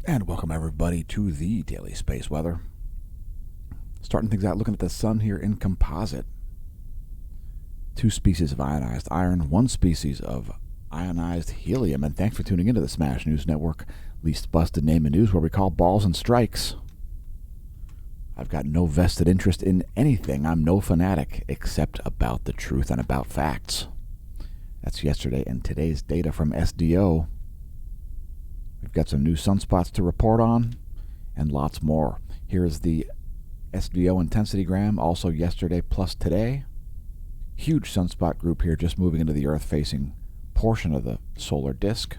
And welcome everybody to the Daily Space Weather. Starting things out looking at the sun here in composite. 2 species of ionized iron, 1 species of ionized helium. And thanks for tuning into the Smash News Network, least busted name in news, where we call balls and strikes. I've got no vested interest in anything. I'm no fanatic except about the truth and about facts. That's yesterday and today's data from SDO. We've got some new sunspots to report on and lots more. Here is the SDO intensitygram, also yesterday plus today. Huge sunspot group here just moving into the Earth-facing portion of the solar disk.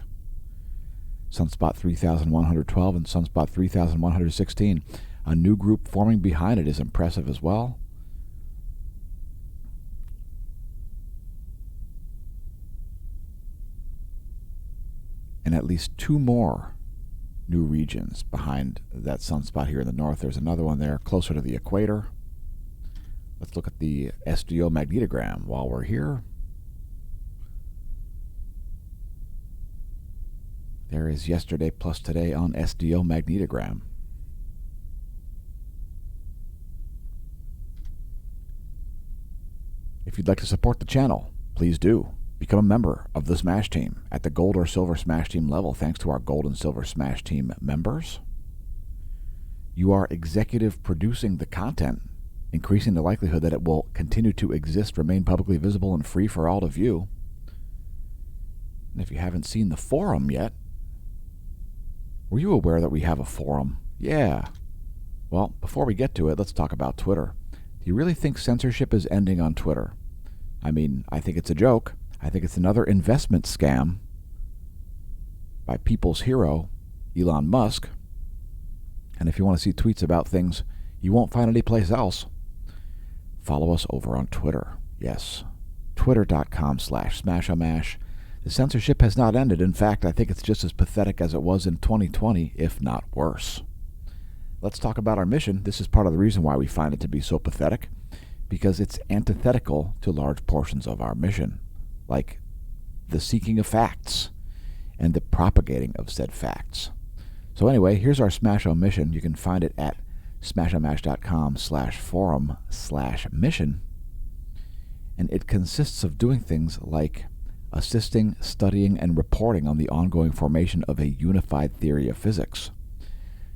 Sunspot 3112 and sunspot 3116. A new group forming behind it is impressive as well. And at least 2 more new regions behind that sunspot here in the north. There's another one there closer to the equator. Let's look at the SDO magnetogram while we're here. There is yesterday plus today on SDO magnetogram. If you'd like to support the channel, please do. Become a member of the Smash Team at the Gold or Silver Smash Team level, thanks to our Gold and Silver Smash Team members. You are executive producing the content, increasing the likelihood that it will continue to exist, remain publicly visible, and free for all to view. And if you haven't seen the forum yet, were you aware that we have a forum? Yeah. Well, before we get to it, let's talk about Twitter. Do you really think censorship is ending on Twitter? I mean, I think it's a joke. I think it's another investment scam by people's hero, Elon Musk. And if you want to see tweets about things you won't find anyplace else, follow us over on Twitter. Yes, twitter.com/smashomash. The censorship has not ended. In fact, I think it's just as pathetic as it was in 2020, if not worse. Let's talk about our mission. This is part of the reason why we find it to be so pathetic, because it's antithetical to large portions of our mission, like the seeking of facts and the propagating of said facts. So anyway, here's our Smasho mission. You can find it at smashomash.com/forum/mission. And it consists of doing things like assisting, studying, and reporting on the ongoing formation of a unified theory of physics,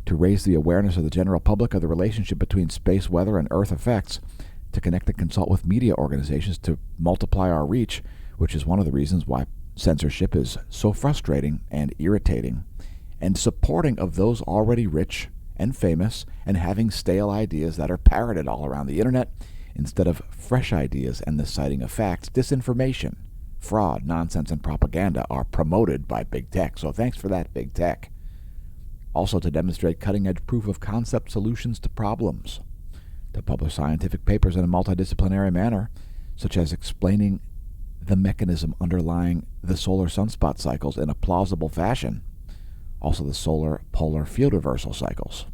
to raise the awareness of the general public of the relationship between space weather and Earth effects, to connect and consult with media organizations to multiply our reach, which is one of the reasons why censorship is so frustrating and irritating, and supporting of those already rich and famous and having stale ideas that are parroted all around the internet instead of fresh ideas and the citing of facts. Disinformation, fraud, nonsense, and propaganda are promoted by big tech, so thanks for that, big tech. Also to demonstrate cutting-edge proof of concept solutions to problems, to publish scientific papers in a multidisciplinary manner, such as explaining the mechanism underlying the solar sunspot cycles in a plausible fashion, also the solar polar field reversal cycles.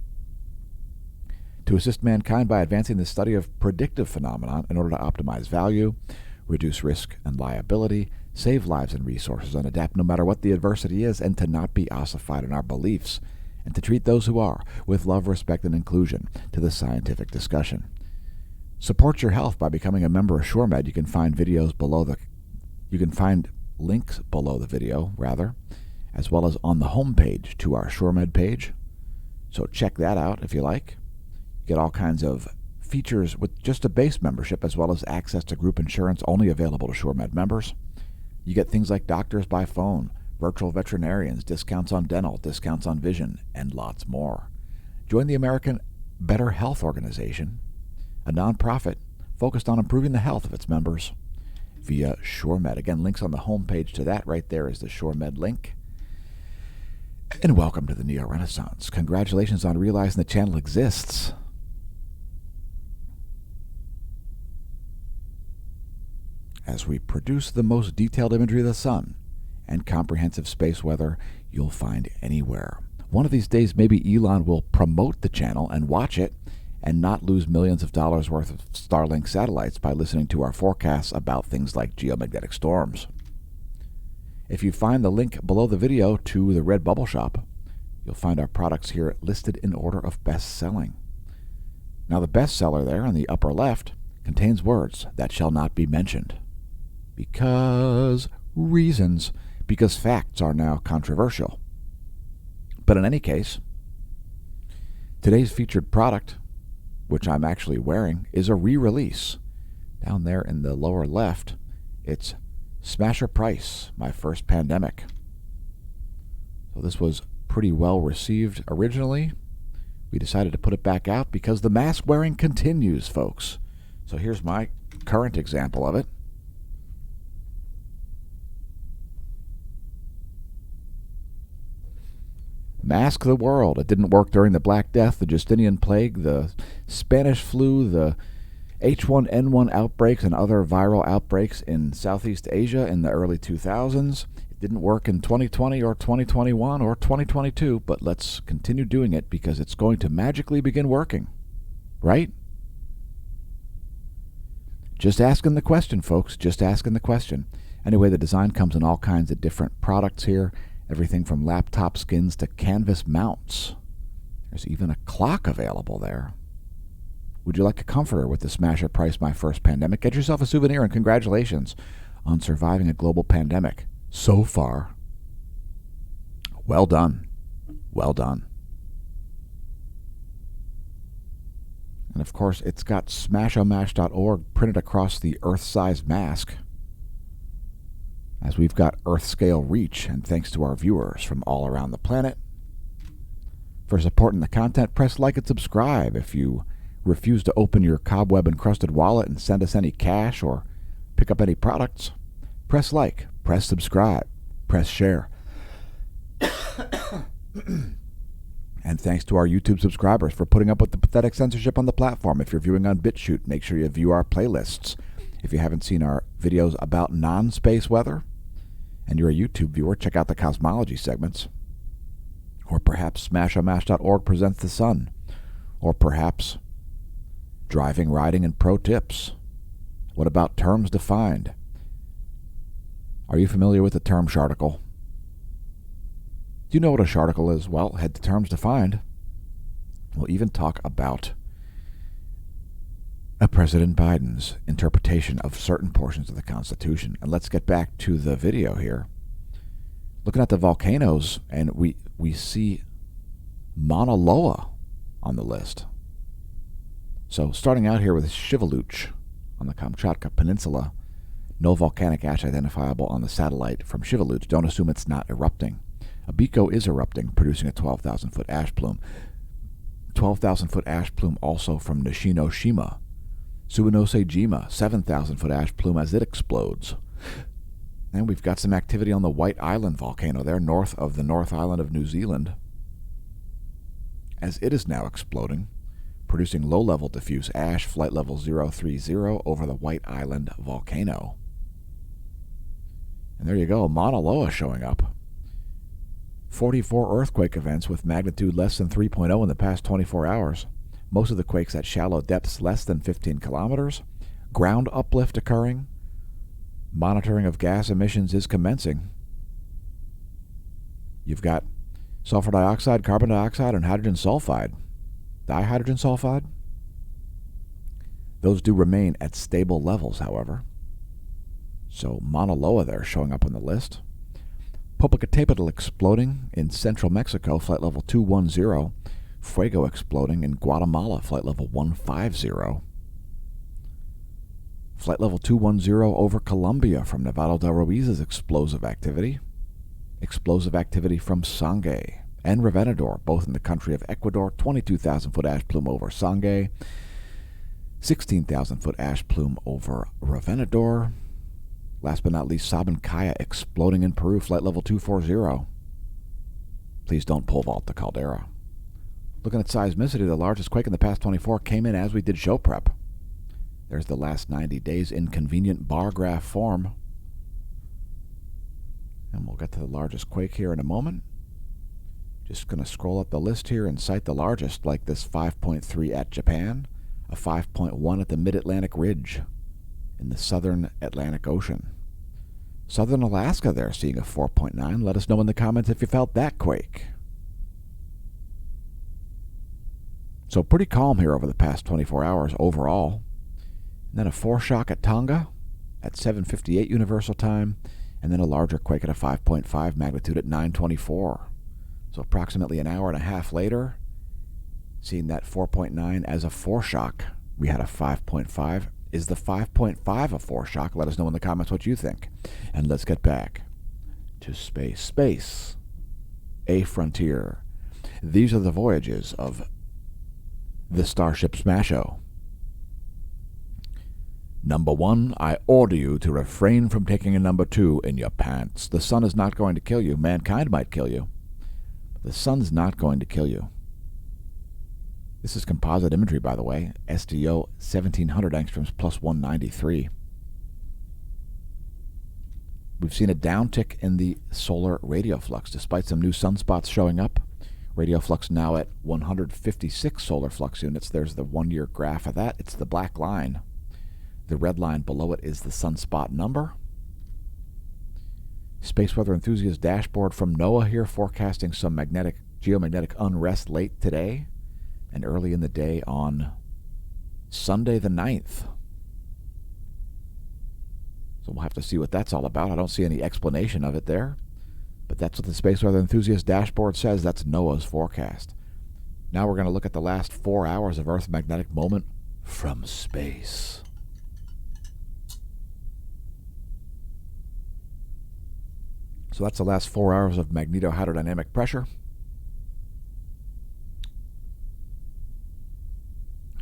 To assist mankind by advancing the study of predictive phenomena in order to optimize value, reduce risk and liability, save lives and resources, and adapt no matter what the adversity is, and to not be ossified in our beliefs, and to treat those who are with love, respect, and inclusion to the scientific discussion. Support your health by becoming a member of SureMed. You can find links below the video, as well as on the homepage to our SureMed page. So check that out if you like. Get all kinds of features with just a base membership, as well as access to group insurance only available to SureMed members. You get things like doctors by phone, virtual veterinarians, discounts on dental, discounts on vision, and lots more. Join the American Better Health Organization, a nonprofit focused on improving the health of its members via SureMed. Again, links on the homepage to that. Right there is the SureMed link. And welcome to the Neo Renaissance. Congratulations on realizing the channel exists. As we produce the most detailed imagery of the sun and comprehensive space weather you'll find anywhere. One of these days, maybe Elon will promote the channel and watch it and not lose millions of dollars worth of Starlink satellites by listening to our forecasts about things like geomagnetic storms. If you find the link below the video to the Red Bubble Shop, you'll find our products here listed in order of best-selling. Now the bestseller there on the upper left contains words that shall not be mentioned. Because reasons. Because facts are now controversial. But in any case, today's featured product, which I'm actually wearing, is a re-release. Down there in the lower left, it's Smasher Price, My First Pandemic. So this was pretty well received originally. We decided to put it back out because the mask wearing continues, folks. So here's my current example of it. Mask the world. It didn't work during the Black Death, the Justinian Plague, the Spanish flu, the H1N1 outbreaks, and other viral outbreaks in Southeast Asia in the early 2000s. It didn't work in 2020 or 2021 or 2022, but let's continue doing it because it's going to magically begin working. Right? Just asking the question, folks. Just asking the question. Anyway, the design comes in all kinds of different products here. Everything from laptop skins to canvas mounts. There's even a clock available there. Would you like a comforter with the Smasher Price My First Pandemic? Get yourself a souvenir and congratulations on surviving a global pandemic. So far. Well done. Well done. And of course, it's got smashomash.org printed across the Earth-size mask, as we've got Earth-scale reach, and thanks to our viewers from all around the planet. For supporting the content, press like and subscribe. If you refuse to open your cobweb-encrusted wallet and send us any cash or pick up any products, press like, press subscribe, press share. And thanks to our YouTube subscribers for putting up with the pathetic censorship on the platform. If you're viewing on BitChute, make sure you view our playlists. If you haven't seen our videos about non-space weather, and you're a YouTube viewer, check out the cosmology segments. Or perhaps smashomash.org presents the sun. Or perhaps driving, riding, and pro tips. What about terms defined? Are you familiar with the term sharticle? Do you know what a sharticle is? Well, head to terms defined. We'll even talk about President Biden's interpretation of certain portions of the Constitution. And let's get back to the video here. Looking at the volcanoes, and we see Mauna Loa on the list. So starting out here with Shiveluch on the Kamchatka Peninsula. No volcanic ash identifiable on the satellite from Shiveluch. Don't assume it's not erupting. Abiko is erupting, producing a 12,000-foot ash plume. 12,000-foot ash plume also from Nishino-shima. Suwanosejima, 7,000-foot ash plume as it explodes. And we've got some activity on the White Island volcano there, north of the North Island of New Zealand, as it is now exploding, producing low-level diffuse ash, flight level 030, over the White Island volcano. And there you go, Mauna Loa showing up. 44 earthquake events with magnitude less than 3.0 in the past 24 hours. Most of the quakes at shallow depths less than 15 kilometers. Ground uplift occurring. Monitoring of gas emissions is commencing. You've got sulfur dioxide, carbon dioxide, and hydrogen sulfide. Dihydrogen sulfide? Those do remain at stable levels, however. So Mauna Loa there showing up on the list. Popocatépetl exploding in central Mexico, flight level 210. Fuego exploding in Guatemala, flight level 150. Flight level 210 over Colombia from Nevado del Ruiz's explosive activity. Explosive activity from Sangay and Revenador, both in the country of Ecuador. 22,000-foot ash plume over Sangay. 16,000-foot ash plume over Revenador. Last but not least, Sabancaya exploding in Peru, flight level 240. Please don't pole vault the caldera. Looking at seismicity, the largest quake in the past 24 came in as we did show prep. There's the last 90 days in convenient bar graph form. And we'll get to the largest quake here in a moment. Just going to scroll up the list here and cite the largest, like this 5.3 at Japan, a 5.1 at the Mid-Atlantic Ridge in the southern Atlantic Ocean. Southern Alaska there seeing a 4.9. Let us know in the comments if you felt that quake. So pretty calm here over the past 24 hours overall. And then a foreshock at Tonga at 7:58 Universal Time, and then a larger quake at a 5.5 magnitude at 9:24. So approximately an hour and a half later, seeing that 4.9 as a foreshock, we had a 5.5. Is the 5.5 a foreshock? Let us know in the comments what you think. And let's get back to space. Space, a frontier. These are the voyages of the Starship Smasho. Number 1, I order you to refrain from taking a number 2 in your pants. The sun is not going to kill you. Mankind might kill you. But the sun's not going to kill you. This is composite imagery, by the way. SDO 1700 angstroms plus 193. We've seen a downtick in the solar radio flux, despite some new sunspots showing up. Radio flux now at 156 solar flux units. There's the 1-year graph of that. It's the black line. The red line below it is the sunspot number. Space weather enthusiast dashboard from NOAA here, forecasting some geomagnetic unrest late today and early in the day on Sunday the 9th. So we'll have to see what that's all about. I don't see any explanation of it there, but that's what the Space Weather Enthusiast dashboard says. That's NOAA's forecast. Now we're going to look at the last 4 hours of Earth's magnetic moment from space. So that's the last 4 hours of magnetohydrodynamic pressure.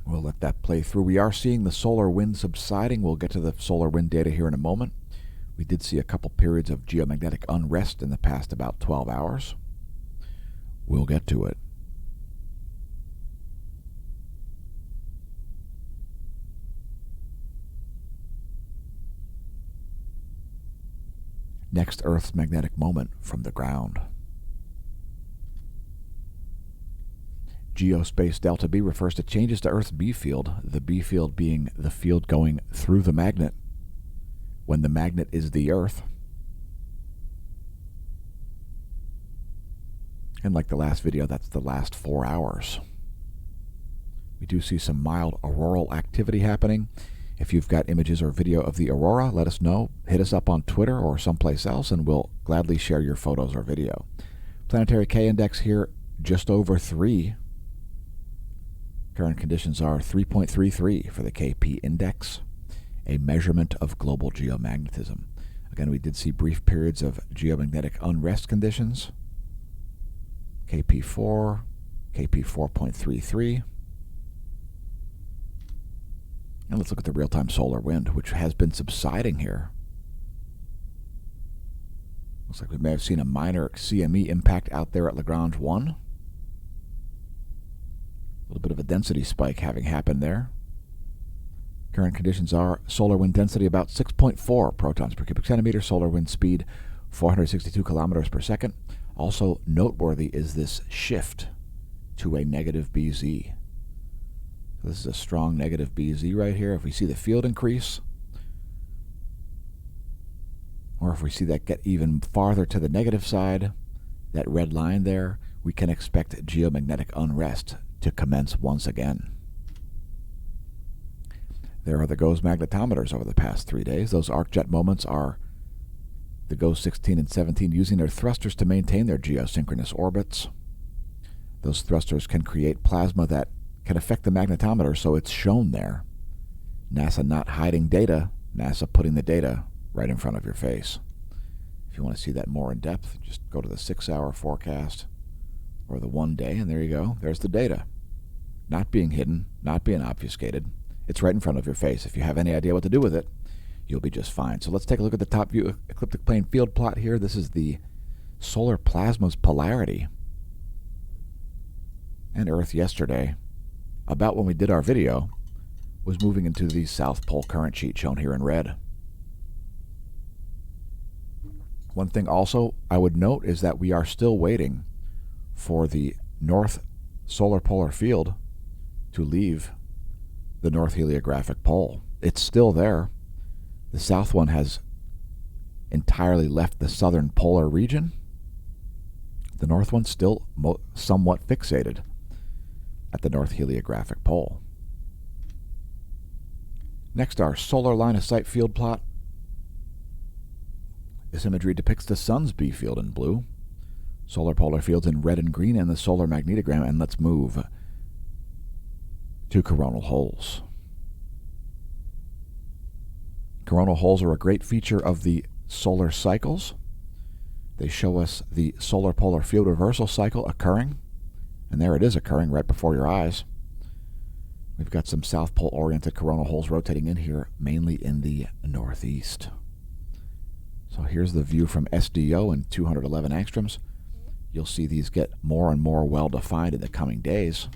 We'll let that play through. We are seeing the solar wind subsiding. We'll get to the solar wind data here in a moment. We did see a couple periods of geomagnetic unrest in the past about 12 hours. We'll get to it. Next, Earth's magnetic moment from the ground. Geospace delta B refers to changes to Earth's B field, the B field being the field going through the magnet when the magnet is the Earth. And like the last video, that's the last 4 hours. We do see some mild auroral activity happening. If you've got images or video of the aurora, let us know. Hit us up on Twitter or someplace else, and we'll gladly share your photos or video. Planetary K-index here, just over 3. Current conditions are 3.33 for the KP index, a measurement of global geomagnetism. Again, we did see brief periods of geomagnetic unrest conditions. KP4, KP 4.33. And let's look at the real-time solar wind, which has been subsiding here. Looks like we may have seen a minor CME impact out there at Lagrange 1. A little bit of a density spike having happened there. Current conditions are solar wind density about 6.4 protons per cubic centimeter, solar wind speed 462 kilometers per second. Also noteworthy is this shift to a negative BZ. So this is a strong negative BZ right here. If we see the field increase, or if we see that get even farther to the negative side, that red line there, we can expect geomagnetic unrest to commence once again. There are the GOES magnetometers over the past 3 days. Those arc-jet moments are the GOES 16 and 17 using their thrusters to maintain their geosynchronous orbits. Those thrusters can create plasma that can affect the magnetometer, so it's shown there. NASA not hiding data, NASA putting the data right in front of your face. If you want to see that more in depth, just go to the 6-hour forecast or the 1 day, and there you go. There's the data. Not being hidden, not being obfuscated. It's right in front of your face. If you have any idea what to do with it, you'll be just fine. So let's take a look at the top view ecliptic plane field plot here. This is the solar plasma's polarity. And Earth yesterday, about when we did our video, was moving into the South Pole current sheet shown here in red. One thing also I would note is that we are still waiting for the north solar polar field to leave the north heliographic pole. It's still there. The south one has entirely left the southern polar region. The north one's still somewhat fixated. at the north heliographic pole. Next, our solar line-of-sight field plot. This imagery depicts the sun's B field in blue, solar polar fields in red and green, and the solar magnetogram. And let's move to coronal holes. Coronal holes are a great feature of the solar cycles. They show us the solar polar field reversal cycle occurring, and there it is occurring right before your eyes. We've got some South Pole-oriented coronal holes rotating in here, mainly in the northeast. So here's the view from SDO in 211 angstroms. You'll see these get more and more well-defined in the coming days,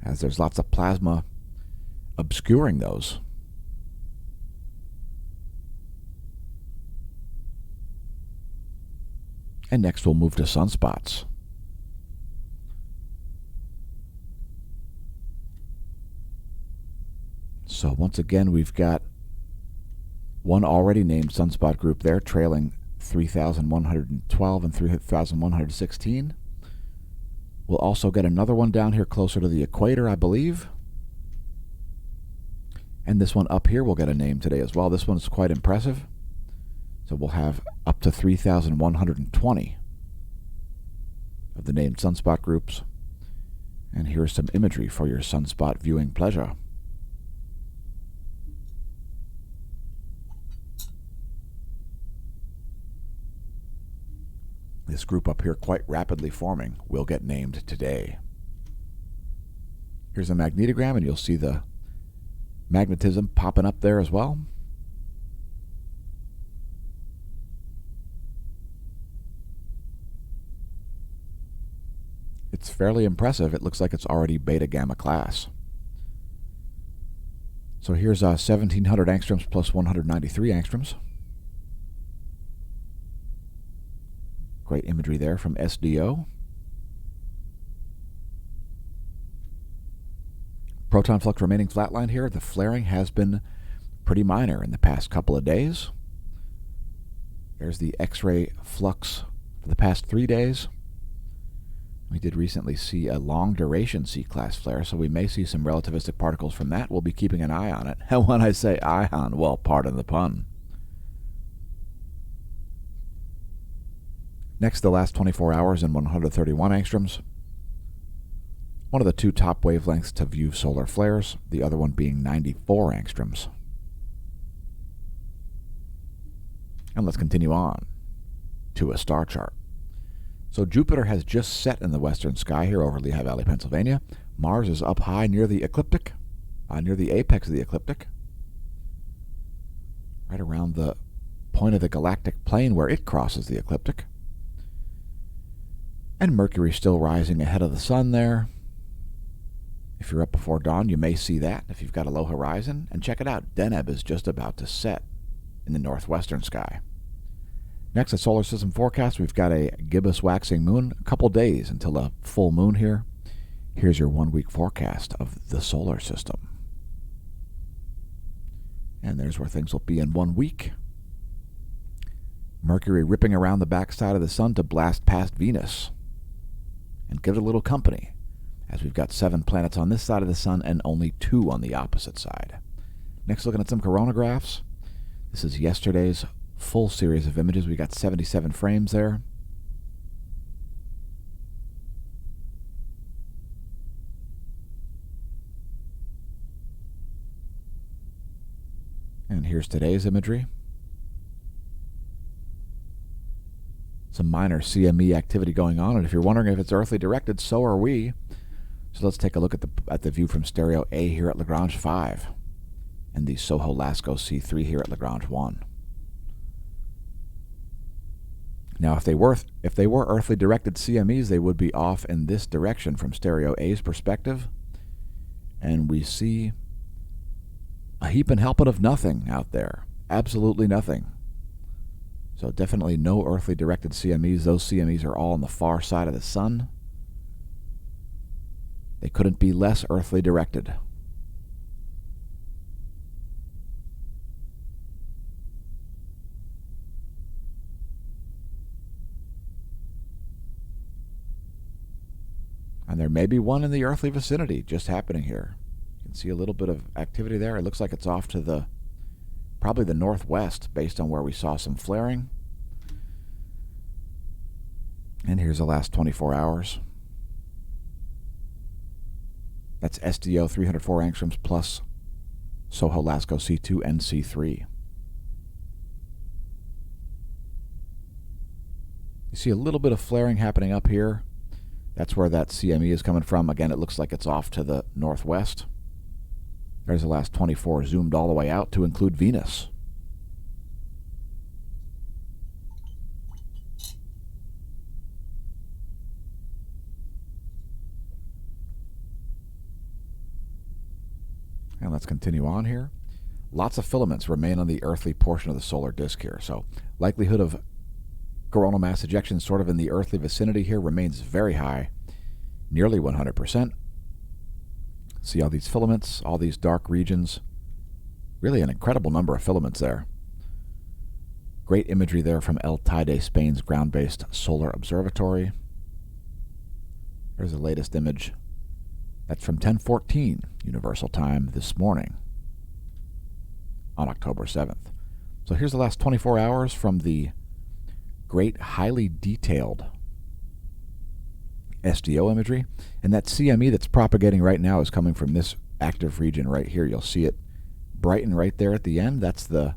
as there's lots of plasma obscuring those. And next we'll move to sunspots. So once again, we've got one already named sunspot group there, trailing 3,112 and 3,116. We'll also get another one down here closer to the equator, I believe. And this one up here will get a name today as well. This one is quite impressive. So we'll have up to 3,120 of the named sunspot groups. And here's some imagery for your sunspot viewing pleasure. This group up here, quite rapidly forming, will get named today. Here's a magnetogram, and you'll see the magnetism popping up there as well. It's fairly impressive. It looks like it's already beta gamma class. So here's 1700 angstroms plus 193 angstroms. Great imagery there from SDO. Proton flux remaining flatline here. The flaring has been pretty minor in the past couple of days. There's the X-ray flux for the past 3 days. We did recently see a long duration C-class flare, so we may see some relativistic particles from that. We'll be keeping an eye on it. And when I say eye on, well, pardon the pun. Next, the last 24 hours in 131 angstroms. One of the two top wavelengths to view solar flares, the other one being 94 angstroms. And let's continue on to a star chart. So Jupiter has just set in the western sky here over Lehigh Valley, Pennsylvania. Mars is up high near the ecliptic, near the apex of the ecliptic, right around the point of the galactic plane where it crosses the ecliptic. And Mercury still rising ahead of the sun there. If you're up before dawn, you may see that if you've got a low horizon. And check it out, Deneb is just about to set in the northwestern sky. Next, a solar system forecast. We've got a gibbous waxing moon, a couple days until a full moon here. Here's your 1 week forecast of the solar system. And there's where things will be in 1 week. Mercury ripping around the backside of the sun to blast past Venus and give it a little company, as we've got 7 planets on this side of the sun and only 2 on the opposite side. Next, looking at some coronagraphs. This is yesterday's full series of images. We got 77 frames there. And here's today's imagery. Some minor CME activity going on, and if you're wondering if it's earthly directed, so are we. So let's take a look at the view from stereo A here at Lagrange 5 and the SOHO LASCO C3 here at Lagrange 1. Now, if they were earthly directed CMEs, they would be off in this direction from stereo A's perspective, and we see a heap and helping of nothing out there. Absolutely nothing. So definitely no earthly directed CMEs. Those CMEs are all on the far side of the sun. They couldn't be less earthly directed. And there may be one in the earthly vicinity just happening here. You can see a little bit of activity there. It looks like it's off to probably the northwest based on where we saw some flaring. And here's the last 24 hours. That's SDO 304 angstroms plus SOHO LASCO C2 and C3. You see a little bit of flaring happening up here. That's where that CME is coming from. Again, it looks like it's off to the northwest. There's the last 24 zoomed all the way out to include Venus. And let's continue on here. Lots of filaments remain on the earthly portion of the solar disk here. So likelihood of coronal mass ejection sort of in the earthly vicinity here remains very high, nearly 100%. See all these filaments, all these dark regions. Really an incredible number of filaments there. Great imagery there from El Teide, Spain's ground-based solar observatory. There's the latest image. That's from 10:14 Universal Time this morning on October 7th. So here's the last 24 hours from the great, highly detailed SDO imagery. And that CME that's propagating right now is coming from this active region right here. You'll see it brighten right there at the end. That's the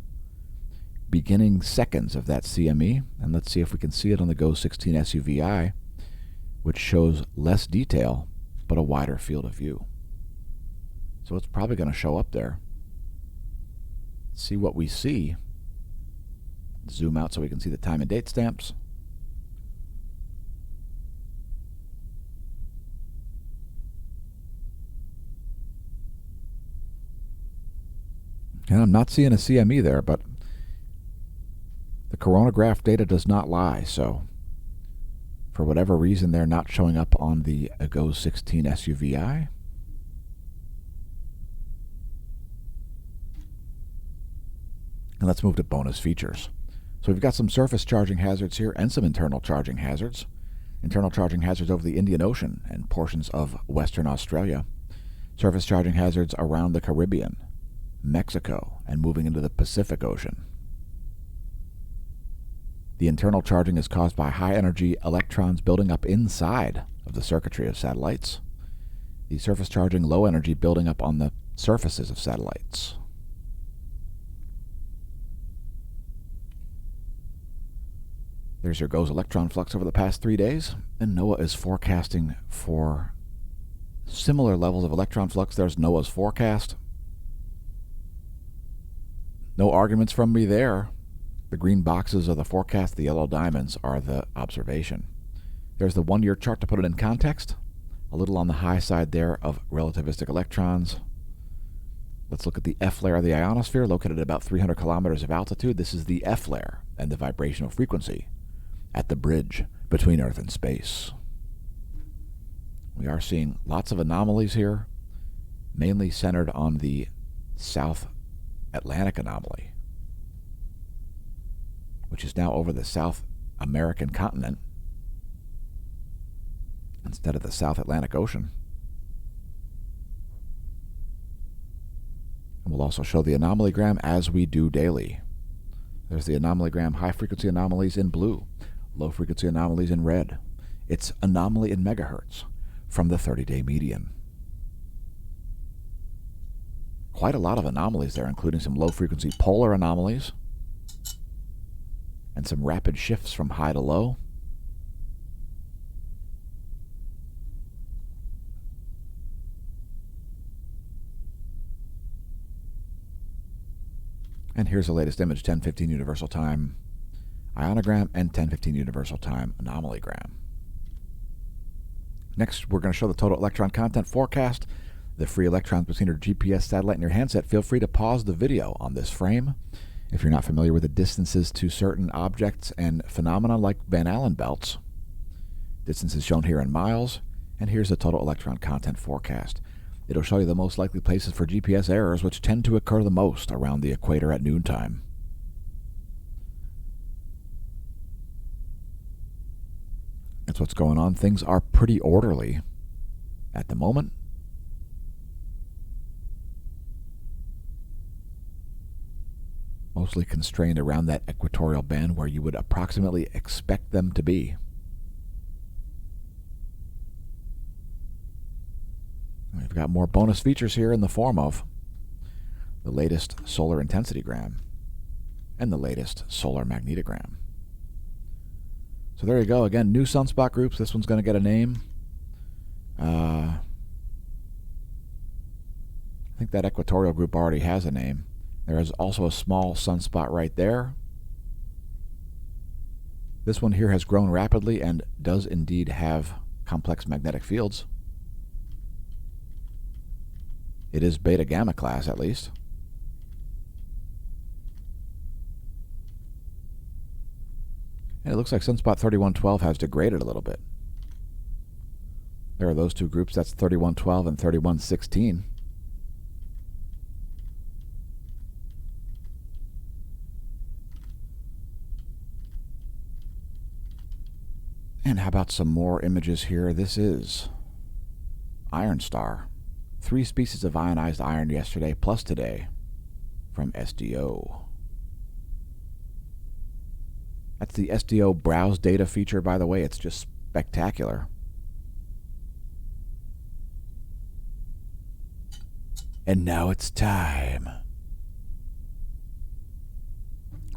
beginning seconds of that CME. And let's see if we can see it on the GOES 16 SUVI, which shows less detail but a wider field of view. So it's probably going to show up there. See what we see. Zoom out so we can see the time and date stamps. And I'm not seeing a CME there, but the coronagraph data does not lie, so for whatever reason they're not showing up on the GOES 16 SUVI. And let's move to bonus features. So we've got some surface charging hazards here and some internal charging hazards. Internal charging hazards over the Indian Ocean and portions of Western Australia. Surface charging hazards around the Caribbean, Mexico, and moving into the Pacific Ocean. The internal charging is caused by high-energy electrons building up inside of the circuitry of satellites. The surface charging, low energy, building up on the surfaces of satellites. There's your GOES electron flux over the past 3 days, and NOAA is forecasting for similar levels of electron flux. There's NOAA's forecast. No arguments from me there. The green boxes are the forecast, the yellow diamonds are the observation. There's the 1-year chart to put it in context. A little on the high side there of relativistic electrons. Let's look at the F layer of the ionosphere, located at about 300 kilometers of altitude. This is the F layer and the vibrational frequency at the bridge between Earth and space. We are seeing lots of anomalies here, mainly centered on the South Atlantic anomaly, which is now over the South American continent instead of the South Atlantic Ocean. And we'll also show the anomalygram as we do daily. There's the anomalygram, high-frequency anomalies in blue, low-frequency anomalies in red. It's anomaly in megahertz from the 30-day median. Quite a lot of anomalies there, including some low-frequency polar anomalies and some rapid shifts from high to low. And here's the latest image, 10:15 Universal Time ionogram and 10:15 Universal Time anomalygram. Next, we're going to show the total electron content forecast. The free electrons between your GPS satellite and your handset. Feel free to pause the video on this frame if you're not familiar with the distances to certain objects and phenomena like Van Allen belts. Distance is shown here in miles, and here's the total electron content forecast. It'll show you the most likely places for GPS errors, which tend to occur the most around the equator at noontime. That's what's going on. Things are pretty orderly at the moment. Mostly constrained around that equatorial band where you would approximately expect them to be. We've got more bonus features here in the form of the latest solar intensitygram and the latest solar magnetogram. So there you go. Again, new sunspot groups. This one's going to get a name. I think that equatorial group already has a name. There is also a small sunspot right there. This one here has grown rapidly and does indeed have complex magnetic fields. It is beta gamma class, at least. And it looks like sunspot 3112 has degraded a little bit. There are those two groups. That's 3112 and 3116. And how about some more images here? This is Iron Star. 3 species of ionized iron yesterday plus today from SDO. That's the SDO browse data feature, by the way. It's just spectacular. And now it's time.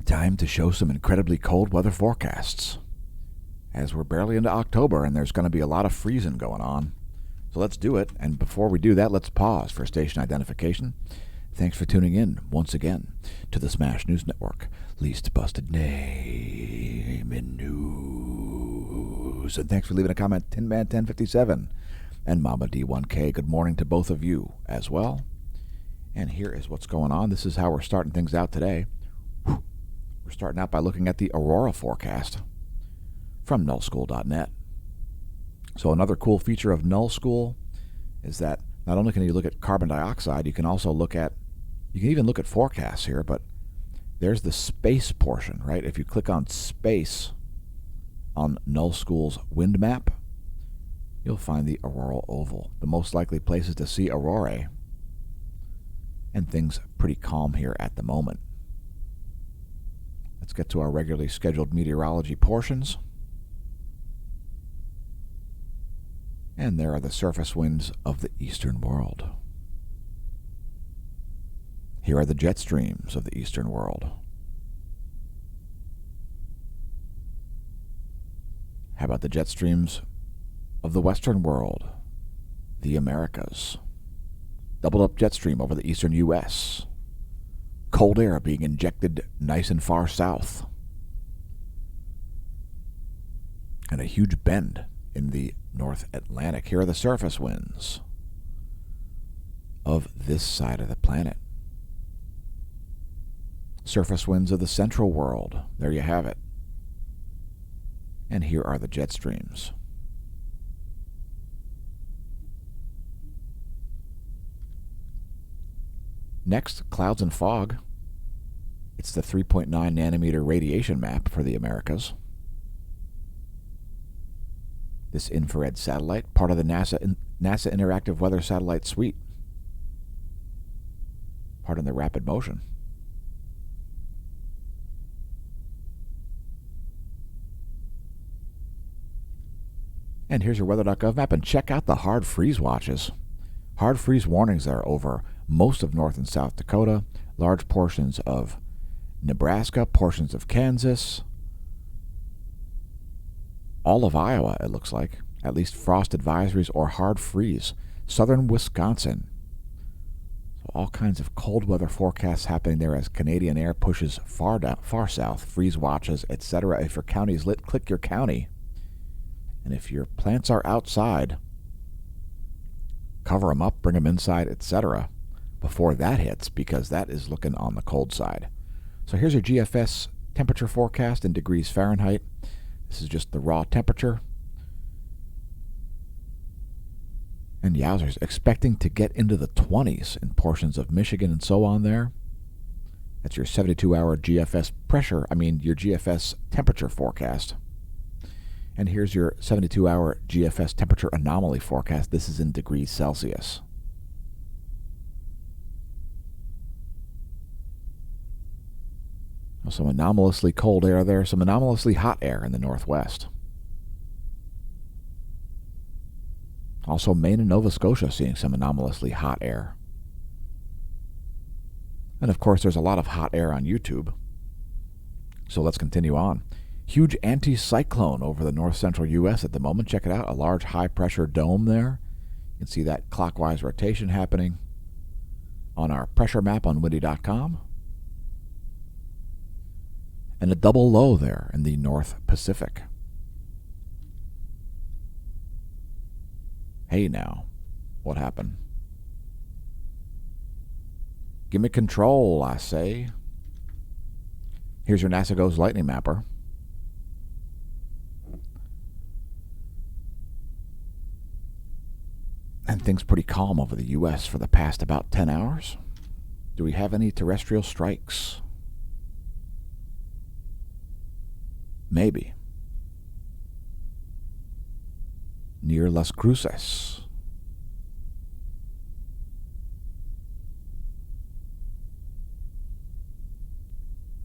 Time to show some incredibly cold weather forecasts, as we're barely into October and there's going to be a lot of freezing going on. So let's do it. And before we do that, let's pause for station identification. Thanks for tuning in once again to the Smash News Network. Least busted name in news. And thanks for leaving a comment, TinMan1057 and Mama D1K. Good morning to both of you as well. And here is what's going on. This is how we're starting things out today. We're starting out by looking at the aurora forecast from nullschool.net. So another cool feature of Null School is that not only can you look at carbon dioxide, you can even look at forecasts here, but there's the space portion, right? If you click on space on Null School's wind map, you'll find the auroral oval, the most likely places to see aurorae, and things pretty calm here at the moment. Let's get to our regularly scheduled meteorology portions. And there are the surface winds of the eastern world. Here are the jet streams of the eastern world. How about the jet streams of the western world, the Americas? Doubled up jet stream over the eastern U.S. Cold air being injected nice and far south. And a huge bend in the North Atlantic. Here are the surface winds of this side of the planet. Surface winds of the central world. There you have it. And here are the jet streams. Next, clouds and fog. It's the 3.9 nanometer radiation map for the Americas. This infrared satellite, part of the NASA Interactive Weather Satellite Suite. Part in the rapid motion. And here's your weather.gov map, and check out the hard freeze watches. Hard freeze warnings are over most of North and South Dakota, large portions of Nebraska, portions of Kansas, all of Iowa, it looks like. At least frost advisories or hard freeze. Southern Wisconsin. So all kinds of cold weather forecasts happening there as Canadian air pushes far south. Freeze watches, etc. If your county is lit, click your county. And if your plants are outside, cover them up, bring them inside, etc. before that hits, because that is looking on the cold side. So here's your GFS temperature forecast in degrees Fahrenheit. This is just the raw temperature. And yowzers, expecting to get into the 20s in portions of Michigan and so on there. That's your 72-hour GFS your GFS temperature forecast. And here's your 72-hour GFS temperature anomaly forecast. This is in degrees Celsius. Some anomalously cold air there, some anomalously hot air in the northwest. Also, Maine and Nova Scotia seeing some anomalously hot air. And of course, there's a lot of hot air on YouTube. So let's continue on. Huge anticyclone over the north-central U.S. at the moment. Check it out, a large high-pressure dome there. You can see that clockwise rotation happening on our pressure map on windy.com. And a double low there in the North Pacific. Hey now, what happened? Give me control, I say. Here's your NASA GOES lightning mapper. And things pretty calm over the U.S. for the past about 10 hours. Do we have any terrestrial strikes? Maybe. Near Las Cruces.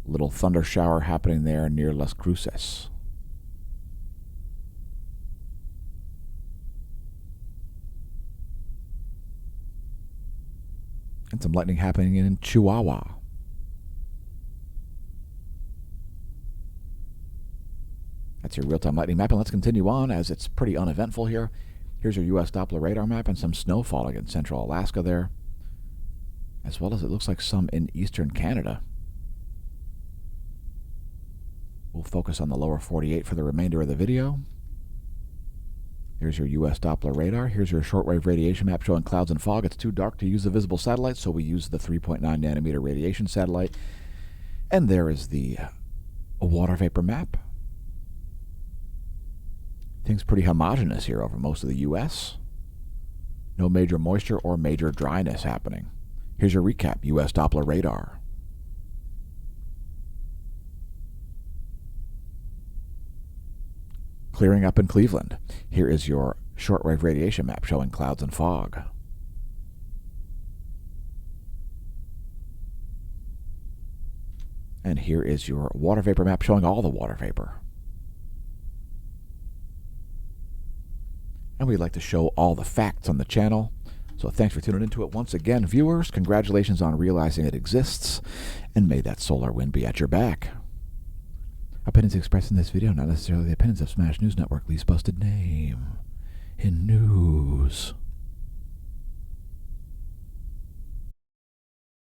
Little thunder shower happening there near Las Cruces. And some lightning happening in Chihuahua. That's your real-time lightning map, and let's continue on as it's pretty uneventful here. Here's your U.S. Doppler radar map and some snow falling in central Alaska there, as well as it looks like some in eastern Canada. We'll focus on the lower 48 for the remainder of the video. Here's your U.S. Doppler radar. Here's your shortwave radiation map showing clouds and fog. It's too dark to use the visible satellite, so we use the 3.9 nanometer radiation satellite. And there is the water vapor map. Things pretty homogeneous here over most of the U.S. No major moisture or major dryness happening. Here's your recap, U.S. Doppler radar. Clearing up in Cleveland. Here is your shortwave radiation map showing clouds and fog. And here is your water vapor map showing all the water vapor. And we'd like to show all the facts on the channel. So thanks for tuning into it once again, viewers. Congratulations on realizing it exists. And may that solar wind be at your back. Opinions expressed in this video, not necessarily the opinions of Smash News Network, least busted name in news.